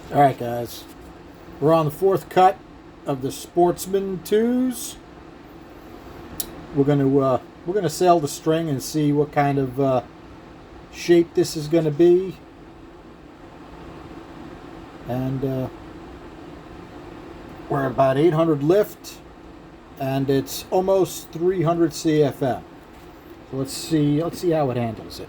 Alright guys, we're on the fourth cut of the Sportsman 2's. We're gonna sail the string and see what kind of shape this is gonna be. And we're at about 800 lift and it's almost 300 CFM. So let's see how it handles it.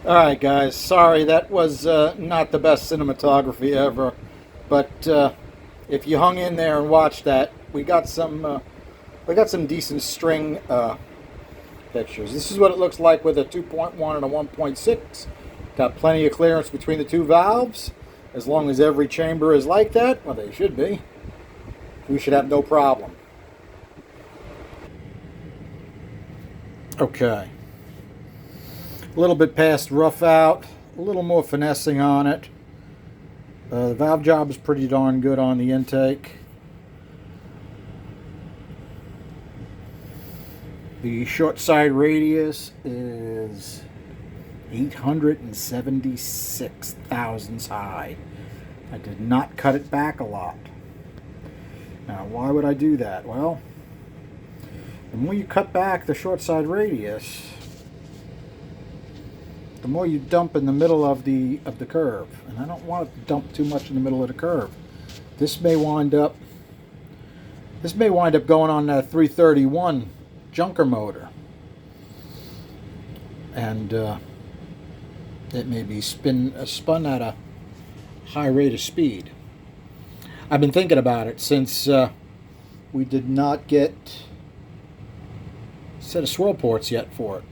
Alright guys, sorry that was not the best cinematography ever, but if you hung in there and watched that, we got some decent string pictures. This is what it looks like with a 2.1 and a 1.6. Got plenty of clearance between the two valves, As long as every chamber is like that, well, they should be, we should have no problem. Okay. A little bit past rough out, a little more finessing on it. The valve job is pretty darn good on the intake. The short side radius is 876 thousandths high. I did not cut it back a lot. Now, why would I do that? Well, the more you cut back the short side radius, the more you dump in the middle of the curve. And I don't want to dump too much in the middle of the curve. This may wind up going on that 331 junker motor, and it may be spun at a high rate of speed. I've been thinking about it since we did not get a set of swirl ports yet for it.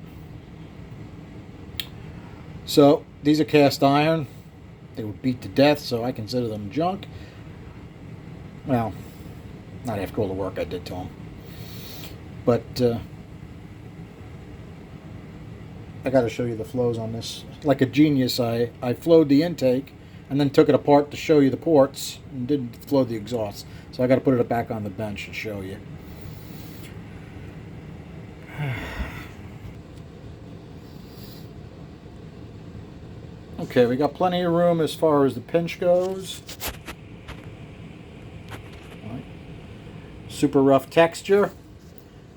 So these are cast iron. They were beat to death, so I consider them junk. Well, not after all the work I did to them. But I got to show you the flows on this. Like a genius, I flowed the intake and then took it apart to show you the ports and didn't flow the exhaust. So I got to put it back on the bench and show you. Okay, we got plenty of room as far as the pinch goes. Right. Super rough texture.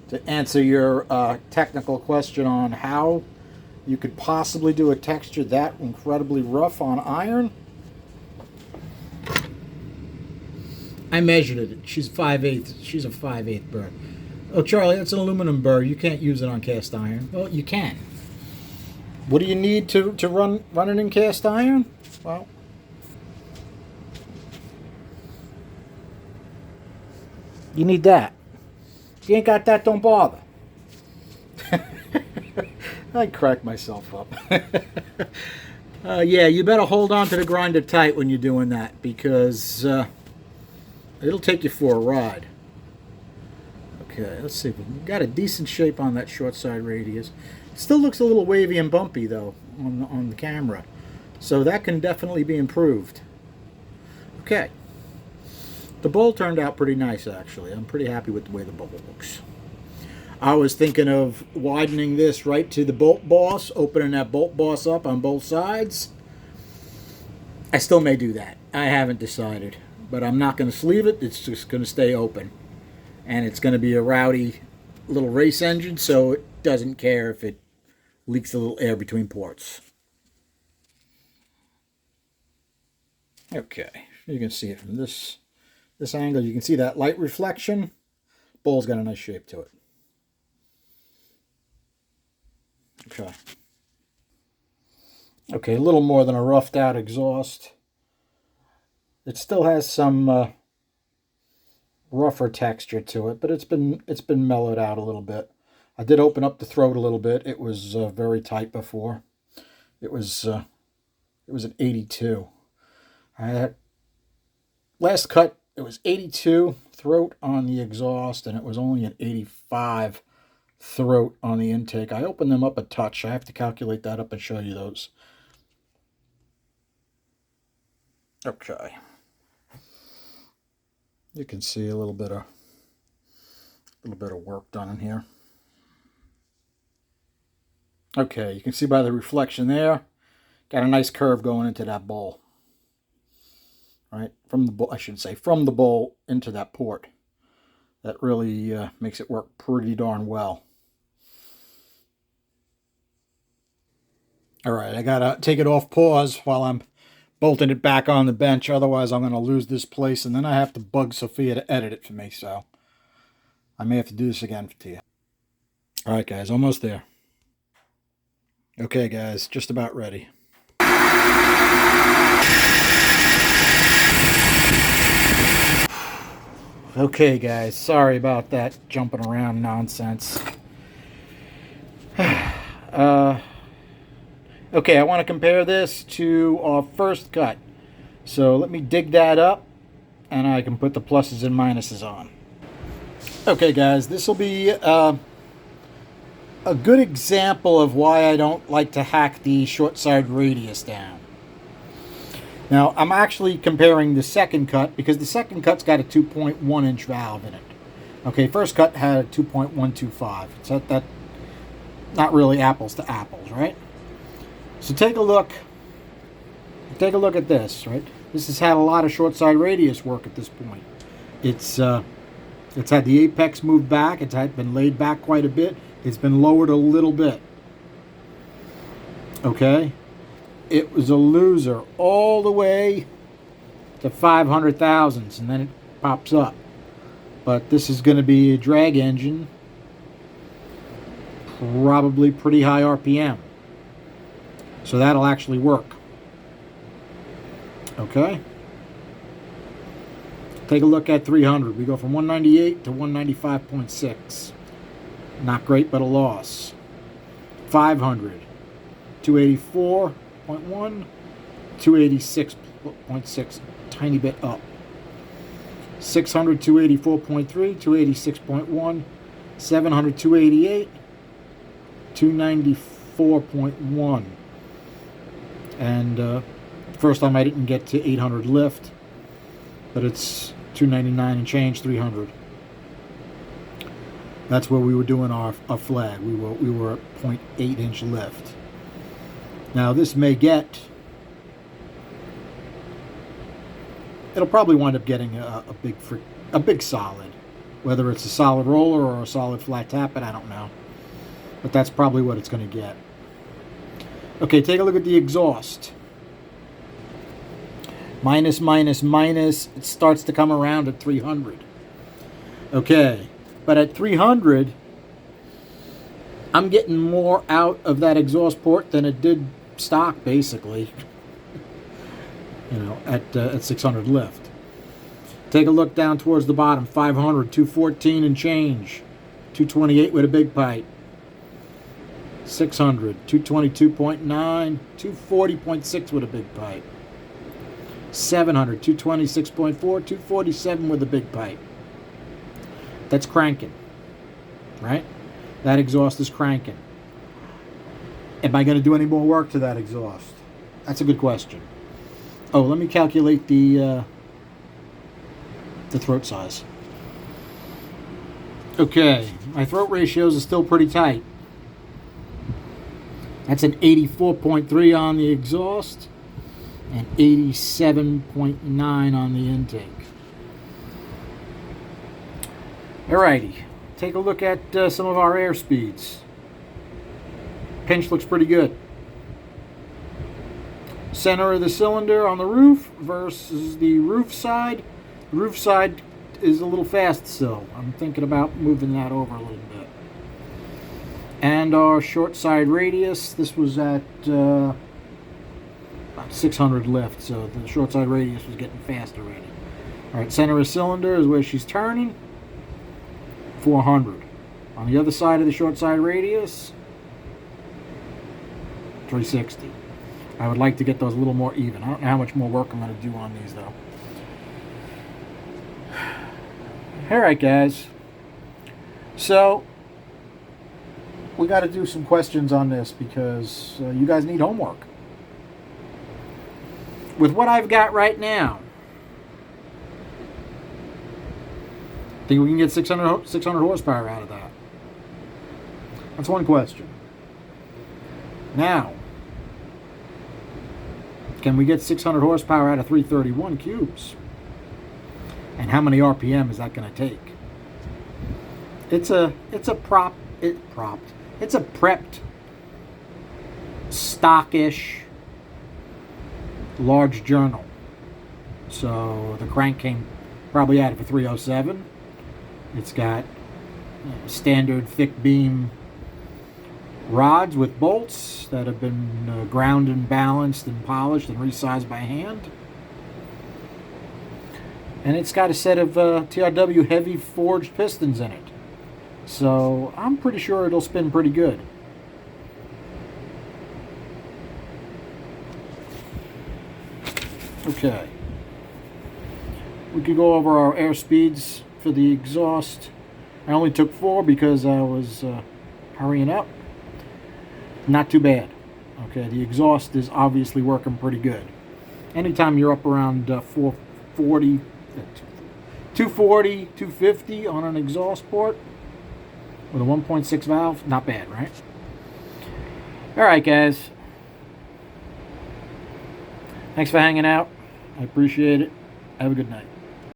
To answer your technical question on how you could possibly do a texture that incredibly rough on iron, I measured it. She's 5/8. She's a 5/8 burr. Oh, Charlie, that's an aluminum burr. You can't use it on cast iron. Well, you can. What do you need to run it in cast iron? Well, you need that. If you ain't got that, don't bother. I crack myself up. Yeah, you better hold on to the grinder tight when you're doing that, because it'll take you for a ride. Okay, let's see if we got a decent shape on that short side radius. It still looks a little wavy and bumpy though on the camera, so that can definitely be improved. Okay, the bowl turned out pretty nice actually. I'm pretty happy with the way the bowl looks. I was thinking of widening this right to the bolt boss, opening that bolt boss up on both sides. I still may do that. I haven't decided, but I'm not going to sleeve it. It's just going to stay open, and it's going to be a rowdy little race engine, so it doesn't care if it leaks a little air between ports. Okay, you can see it from this angle. You can see that light reflection. Bowl's got a nice shape to it. Okay, a little more than a roughed out exhaust. It still has some rougher texture to it, but it's been mellowed out a little bit. I did open up the throat a little bit. It was very tight before. It was an 82. I had last cut. It was 82 throat on the exhaust, and it was only an 85 throat on the intake. I opened them up a touch. I have to calculate that up and show you those. Okay. You can see a little bit of work done in here. Okay, you can see by the reflection there, got a nice curve going into that bowl. Right, from the bowl, I should say, from the bowl into that port. That really makes it work pretty darn well. All right, I gotta take it off pause while I'm bolting it back on the bench. Otherwise, I'm gonna lose this place, and then I have to bug Sophia to edit it for me. So I may have to do this again to you. All right, guys, almost there. Okay, guys, just about ready. Okay, guys, sorry about that jumping around nonsense. Okay, I want to compare this to our first cut. So let me dig that up, and I can put the pluses and minuses on. Okay, guys, this will be a good example of why I don't like to hack the short side radius down. Now, I'm actually comparing the second cut, because the second cut's got a 2.1 inch valve in it. Okay, first cut had a 2.125. So that not really apples to apples, right? So take a look at this, right? This has had a lot of short side radius work at this point. It's had the apex moved back. It's had been laid back quite a bit. It's been lowered a little bit. Okay? It was a loser all the way to 500 thousandths, and then it pops up. But this is going to be a drag engine, probably pretty high RPM. So that'll actually work. Okay? Take a look at 300. We go from 198 to 195.6. Not great, but a loss. 500. 284.1. 286.6. Tiny bit up. 600, 284.3. 286.1. 700, 288. 294.1. And first time I didn't get to 800 lift, but it's 299 and change, 300. That's where we were doing our flag. We were at 0.8 inch lift. Now this may get, it'll probably wind up getting a big solid, whether it's a solid roller or a solid flat tappet, I don't know, but that's probably what it's going to get. Okay, take a look at the exhaust. Minus, minus, minus. It starts to come around at 300. Okay, but at 300, I'm getting more out of that exhaust port than it did stock, basically. You know, at 600 lift. Take a look down towards the bottom. 500, 214 and change. 228 with a big pipe. 600, 222.9, 240.6 with a big pipe. 700, 226.4, 247 with a big pipe. That's cranking, right? That exhaust is cranking. Am I going to do any more work to that exhaust? That's a good question. Oh, let me calculate the throat size. Okay, my throat ratios are still pretty tight. That's an 84.3 on the exhaust and 87.9 on the intake. Alrighty, take a look at some of our air speeds. Pinch looks pretty good. Center of the cylinder on the roof versus the roof side. The roof side is a little fast still. I'm thinking about moving that over a little bit. And our short side radius, this was at about 600 lift, so the short side radius was getting fast already. Alright, center of cylinder is where she's turning, 400. On the other side of the short side radius, 360. I would like to get those a little more even. I don't know how much more work I'm going to do on these, though. Alright, guys. So, we got to do some questions on this because you guys need homework. With what I've got right now, think we can get 600 horsepower out of that? That's one question. Now, can we get 600 horsepower out of 331 cubes? And how many RPM is that going to take? It's a prepped, stockish, large journal. So the crank came probably out of a 307. It's got standard thick beam rods with bolts that have been ground and balanced and polished and resized by hand. And it's got a set of TRW heavy forged pistons in it. So I'm pretty sure it'll spin pretty good. Okay. we could go over our air speeds for the exhaust. I only took 4 because I was hurrying up. Not too bad. Okay, the exhaust is obviously working pretty good. Anytime you're up around 440, 240, 250 on an exhaust port with a 1.6 valve, not bad, right? All right, guys. Thanks for hanging out. I appreciate it. Have a good night.